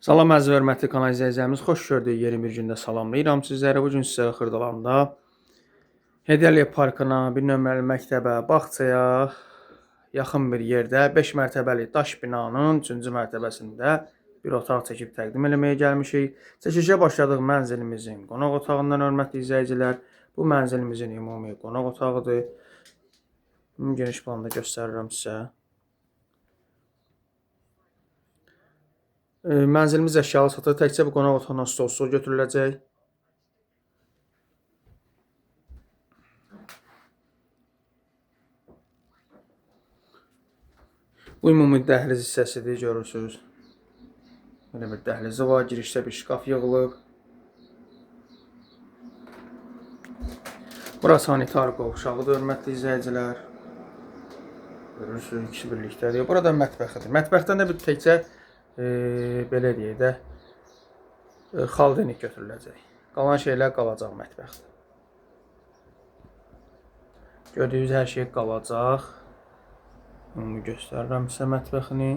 Salam əziz və hörmətli kanal izləyicilərimiz, xoş gördük yeni bir gündə salamlayıram sizləri. Bugün sizə Xırdalanda Heydərliyev Parkına, bir nömrəli məktəbə, bağçaya yaxın bir yerdə 5 mərtəbəli daş binanın 3-cü mərtəbəsində bir otaq çəkib təqdim eləməyə gəlmişik. Çəkilişə başladıq mənzilimizin qonaq otağından hörmətli izləyicilər. Bu mənzilimizin ümumi qonaq otağıdır. Geniş planda göstərirəm sizə. Mənzilimiz əşyalı satır. Təkcə bu qonaq otağından stol götürüləcək. Bu ümumi dəhliz hissəsidir, görürsünüz. Belə bir dəhlizi var. Girişdə bir şkaf yığılıb. Burası sanitar qovşağıdır, hörmətli izləyicilər. Görürsünüz, ikisi birlikdədir. Burada mətbəxidir. Mətbəxdən də bir təkcə belə deyək də xaldenik götürüləcək. Qalan şeylər qalacaq mətbəxdə. Gördüyünüz hər şey qalacaq. Ümumi göstərirəm sizə mətbəxini.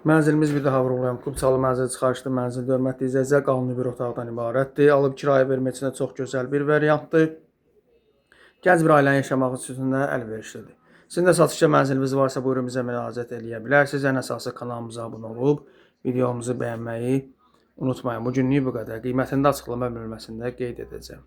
Mənzilimiz bir daha vurğulayım. Kubçalı mənzil çıxarışlı mənzil, hörmətli izləyicilər, qanuni bir otaqdan ibarətdir. Alıb kirayə vermək üçün çox gözəl bir variantdır. Gənc bir ailənin yaşamaq üçün də əlverişlidir. Sizin də satışda mənziliniz varsa buyurun bizə müraciət eləyə bilərsiniz. Ən əsası kanalımıza abunə olub videomuzu bəyənməyi unutmayın. Bu günlük bu qədər. Qiymətini də açıqlama bölməsində qeyd edəcəm.